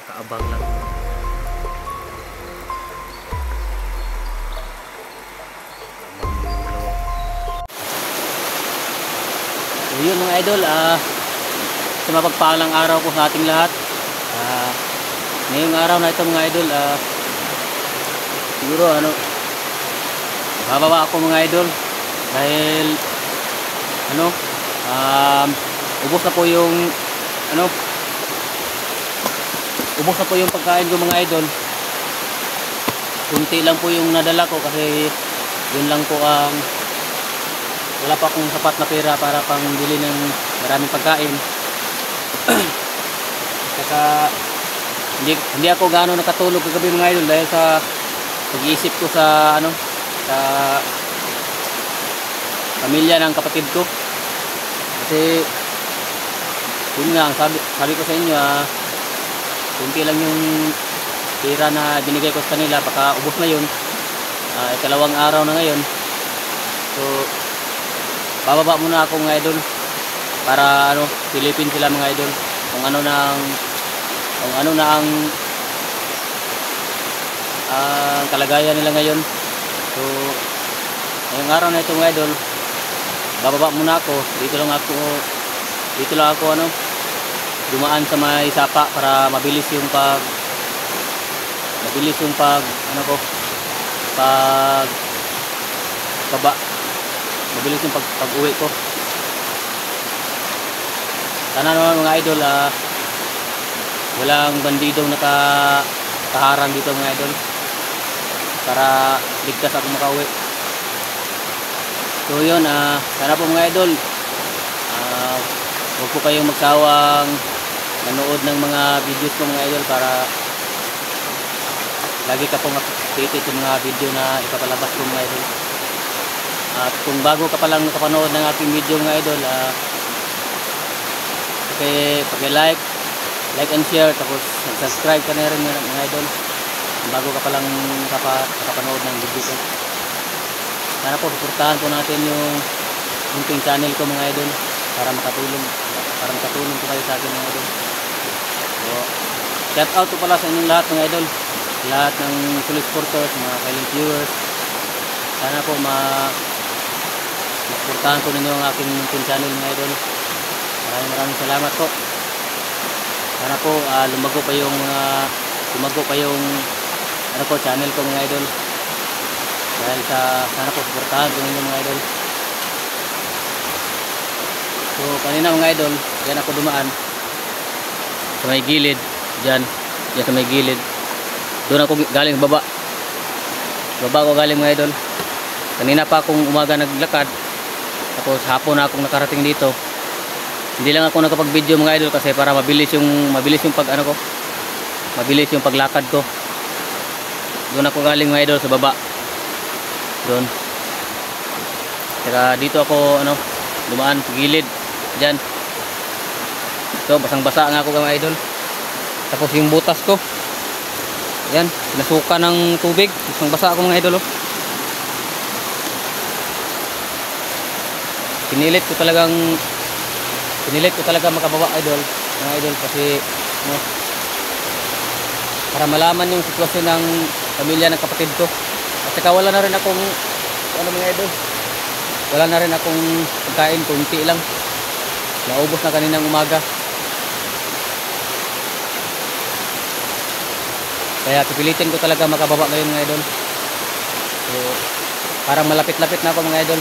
Kaabang lang. So yun mga idol, sa mapagpalang araw po sa ating lahat. Ngayong araw na ito mga idol, siguro bababa ako mga idol dahil ubos na po yung ubos na po yung pagkain ko mga idol. Kunti lang po yung nadala ko kasi yun lang po ang wala pa akong sapat na pera para pang bili ng maraming pagkain. Saka hindi ako gaano nakatulog kagabi mga idol dahil sa pag-iisip ko sa sa pamilya ng kapatid ko. Kasi yun nga, sabi ko sa inyo, kunti lang yung pera na binigay ko sa kanila, baka ubos na yun. Ikalawang araw na ngayon. So bababa muna ako mga idol para silipin sila mga idol kung ano na ang kalagayan nila ngayon. So ngayong araw na ito mga idol, bababa muna ako. Dito lang ako dumaan sa may sapa para mabilis yung pag-uwi ko. Sana naman mga idol walang bandidong nakaharang dito mga idol para ligtas ako makauwi. So yun, sana po mga idol huwag po kayong magsawang manood ng mga videos ko mga idol para lagi ka pong updated sa mga video na ipapalabas ko mga idol. At kung bago ka pa lang nakapanood ng aking video mga idol, paki-like and share, tapos subscribe ka na rin mga idol kung bago ka pa lang nakapanood ng video ko. Sana po suportahan po natin yung munting channel ko mga idol para makatulong po kayo sa akin mga idol. So shout out po pala sa inyong lahat mga idol, lahat ng solid supporters, mga silent viewers. Sana po suportahan po ninyo ang aking munting channel mga idol. Maraming salamat po. Sana po lumago pa yung channel ko mga idol. Dahil sana po suportahan po ninyo mga idol. So kanina mga idol, diyan ako dumaan sa may gilid, diyan sa may gilid. Doon ako galing baba ko galing mga idol. Kanina pa akong umaga naglakad, tapos hapon na akong nakarating dito. Hindi lang ako nakapag-video mga idol kasi para mabilis yung paglakad ko. Doon ako galing mga idol sa baba. Doon. Saka dito ako dumaan sa gilid diyan. So basang-basa nga ako mga idol. Tapos yung butas ko, yan, nasuka ng tubig. Basang-basa ako mga idol. Pinilit ko talaga makababa mga idol kasi para malaman yung sitwasyon ng pamilya ng kapatid ko. At saka wala na rin akong pagkain, kunti lang, naubos na kaninang umaga. Kaya pipilitin ko talaga makababa ngayon mga idol. So parang malapit-lapit na ako mga idol.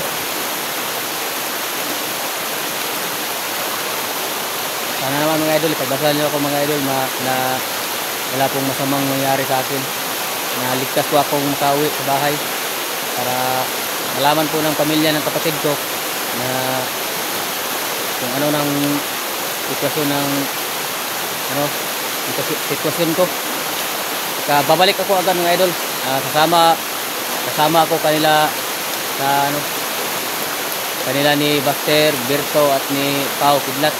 Sana naman mga idol, ipagdasal nyo ako mga idol na wala pong masamang mangyari sa akin, na ligtas po akong makauwi sa bahay para malaman po ng pamilya ng kapatid ko na kung ano ng sitwasyon ko. Babalik ako agad mga idol. Kasama ako kanila ni Buster, Berto at ni Pau Kidlat.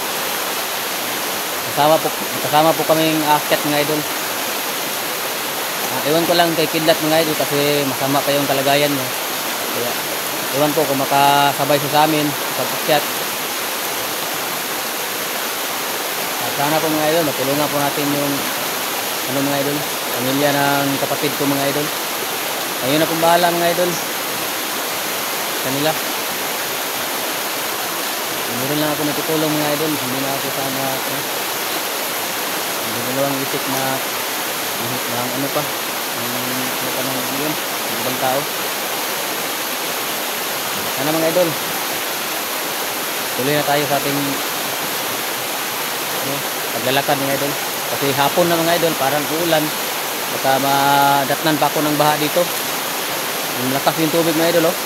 Kasama po kaming aakyat mga idol. Ewan ko lang kay Kidlat mga idol kasi masama pa yung kalagayan niya. Kaya ewan ko kung makasabay siya sa amin sa pag-akyat. Sana po mga idol, matulungan po natin yung ano mga idol, pamilya ng kapatid ko mga idol. Ayun na kung bahala mga idol kanila. Meron lang ako natutulong mga idol, hindi na ako sana hindi dalawang isip na ano pa ng yun, ng ibang tao. Sana mga idol, tuloy na tayo sa ating paglalakad mga idol. Kasi hapon na mga idol, parang uulan. Baka madatnan pa ako ng baha dito. Yung lakas yung tubig mga idol, oh.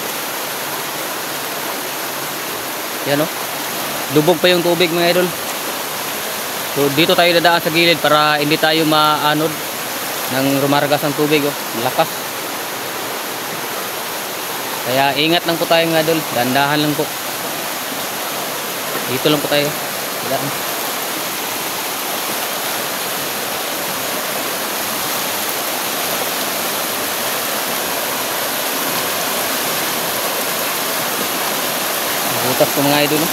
Yan, oh. Lubog pa yung tubig mga idol. So dito tayo dadaan sa gilid para hindi tayo maanod ng rumargas ang tubig, oh. Malakas. Kaya ingat lang po tayo mga idol. Dandahan lang po. Dito lang po tayo. Dadaan. Butas ko mga idol, oh.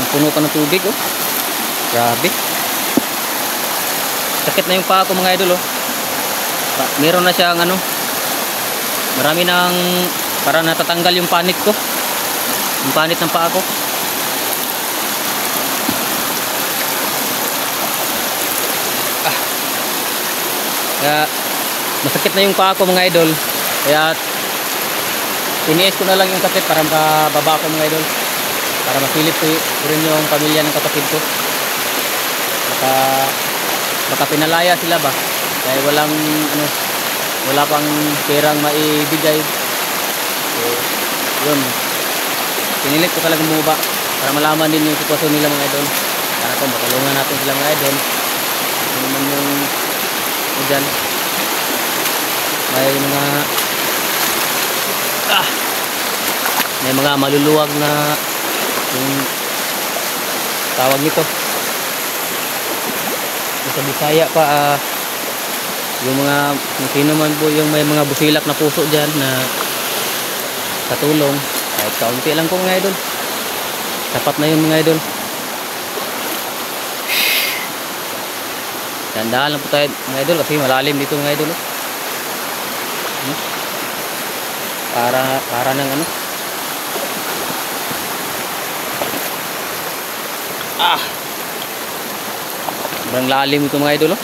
Puno pa ng tubig, oh. Grabe. Sakit na yung paa ko mga idol, oh. Meron na siyang ano, marami nang para natatanggal yung panit ko, yung panit ng paa ko. Kaya masakit na yung paa ko mga idol. Kaya tiniis ko na lang yung sakit para makababa ko mga idol, para masilip ko rin yung pamilya ng kapatid ko. Baka pinalaya sila ba, kaya walang ano, wala pang perang maibigay. So yun, pinilit ko talagang bumaba para malaman din yung sitwasyon nila mga idol. Para kung matulungan natin sila mga idol. Ito naman yung dyan, may mga maluluwag na yung tawag nito sa Bisaya pa, yung mga sino man po yung may mga busilak na puso dyan na katulong, kahit kaunti lang po mga idol, sapat na yun mga idol. Tandaan lang po tayo mga idol kasi malalim dito mga idol, oh. Para ng ano, sobrang lalim ito mga idol, oh.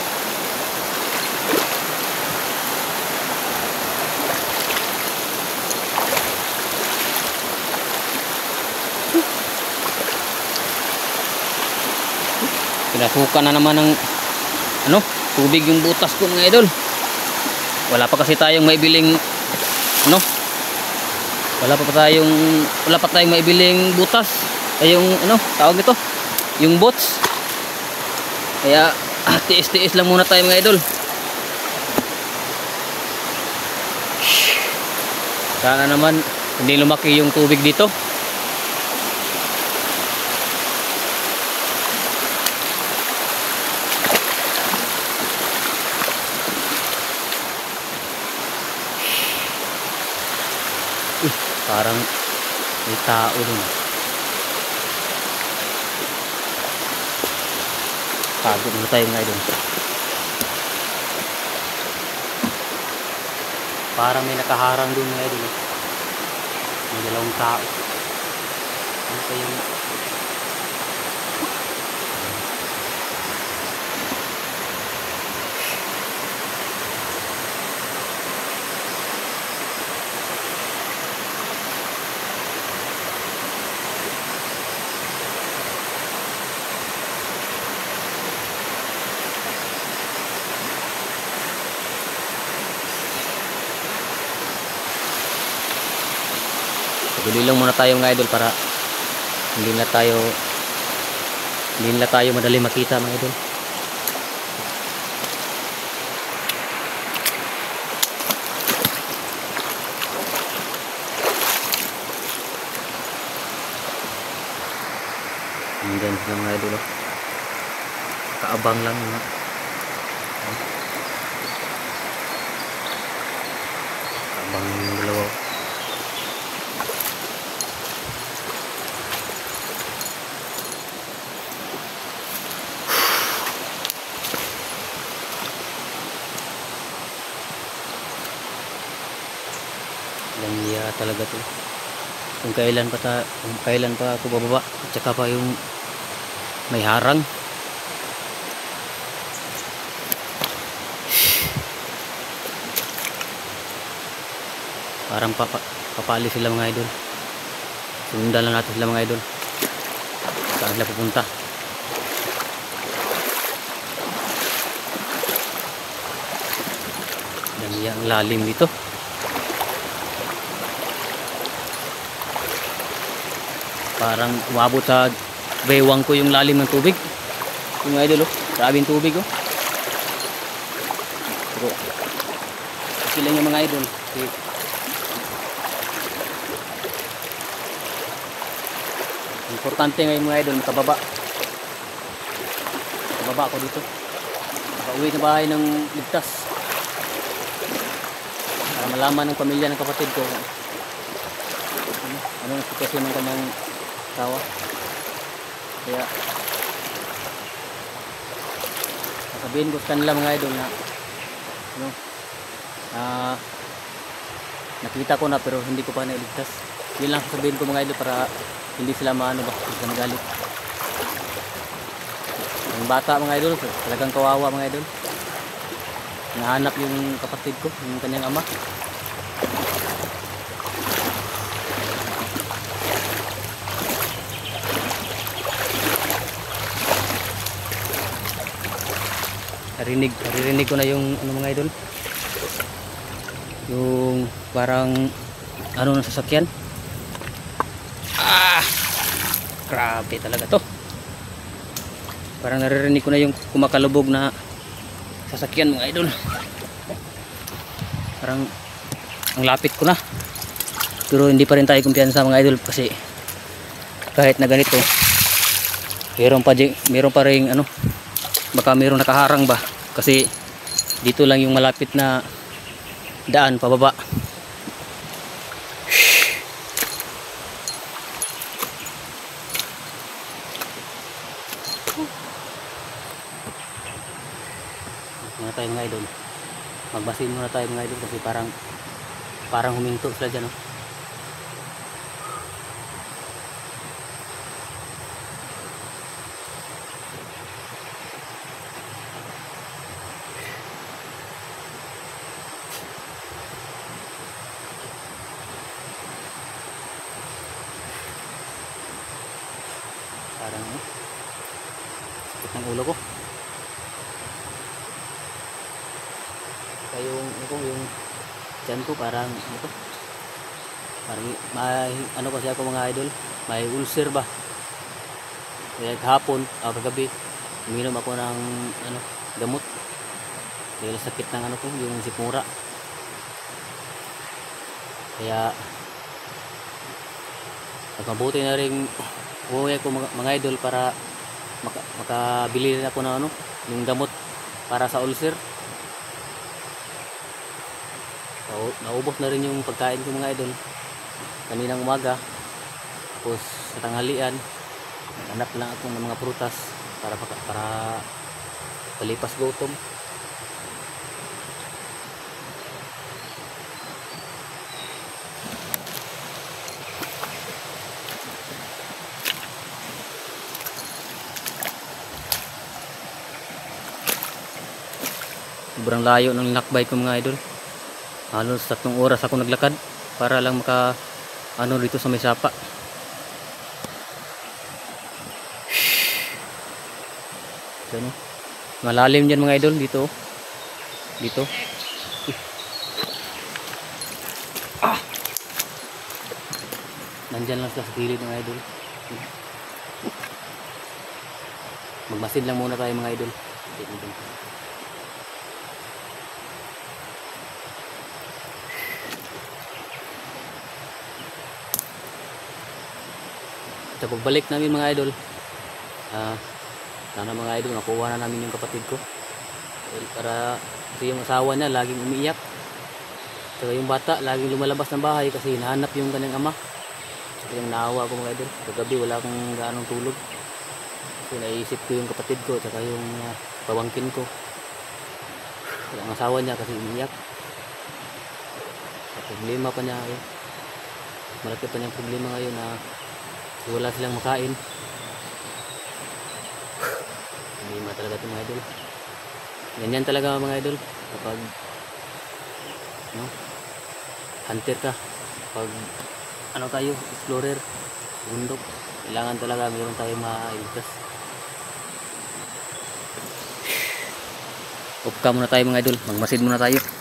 Pinasukan na naman ng ano, tubig yung butas ko mga idol. Wala pa kasi tayong maibiling ano, wala pa tayong maibiling butas ay yung ano tawag nito, yung bots. Kaya tiis-tiis lang muna tayo mga idol. Sana naman hindi lumaki yung tubig dito. Parang may tao dun. Pagod na tayo mga idol. Parang may nakaharang dun mga idol. May dalawang tao. Ano pa yung Bili lang muna tayo mga idol para hindi na tayo madali makita mga idol. Andyan sila mga idol, oh. Kaabang lang mga kaabang yung dalawa. Damiya talaga to. Kung kailan pa ako bababa, at saka pa yung may harang. Parang papali sila mga idol. Sundan lang natin sila mga idol. Saan sila pupunta? Dami ang lalim dito. Parang umabot sa bewang ko yung lalim ng tubig. Yung mga idol, oh. Grabe yung tubig, oh. Pero okay lang yung mga idol. Okay. Importante ngayon mga idol, makababa ako dito. Makauwi na bahay ng ligtas. Para malaman ng pamilya ng kapatid ko anong sitwasyon ng kanyang tawa. Kaya sasabihin ko sa kanila mga idol na nakita ko na pero hindi ko pa nailigtas. Yun lang sasabihin ko mga idol para hindi sila maano ba, hindi sila magalit. Yung bata mga idol, talagang kawawa mga idol. Nahanap yung kapatid ko, yung kanyang ama. Narinig ko na yung ano mga idol, yung parang ano ng sasakyan. Grabe talaga to. Parang naririnig ko na yung kumakalubog na sasakyan mga idol. Parang ang lapit ko na. Pero hindi pa rin tayo kumpiyansa mga idol kasi kahit na ganito meron pa ring ano, baka meron nakaharang ba kasi dito lang yung malapit na daan pababa. Muna tayo mga idol, magbasin muna tayo mga idol kasi parang huminto sila dyan, oh. Parang sakit ng ulo ko. Yung tiyan ko parang parang may ano kasi ako mga idol, may ulcer ba. Kaya kahapon kagabi uminom ako ng ano, gamot dahil sakit ng ano ko, yung sikmura. Kaya mabuti na rin uuwi ako mga idol para makabili rin ako ng ano, yung gamot para sa ulcer. Naubos na rin yung pagkain ko mga idol kaninang umaga. Tapos sa tanghalian hanap lang ako ng mga prutas para palipas gutom. Sobrang layo ng lakbay ko mga idol. Halos 3 oras ako naglakad para lang maka ano dito sa may sapa. So, no? Malalim dyan mga idol dito. Dito. Nandyan lang sila sa gilid mga idol. Magmasid lang muna tayo mga idol. Sa pagbalik namin mga idol, sana mga idol nakuha na namin yung kapatid ko. Para kasi yung asawa niya laging umiiyak. Saka yung bata laging lumalabas ng bahay kasi hinahanap yung kanyang ama. Saka yung naawa ko mga idol. Kagabi wala akong gaanong tulog. Kasi naisip ko yung kapatid ko saka yung pamangkin ko. Ang asawa niya kasi umiiyak. Problema pa niya. malaki pa niyang problema ngayon na wala silang makain. Problema talaga ito mga idol. Ganyan talaga mga idol kapag no, hunter ka, pag ano tayo, explorer, bundok, kailangan talaga mayroon tayong mailigtas. Off ka muna tayo mga idol, magmasid muna tayo.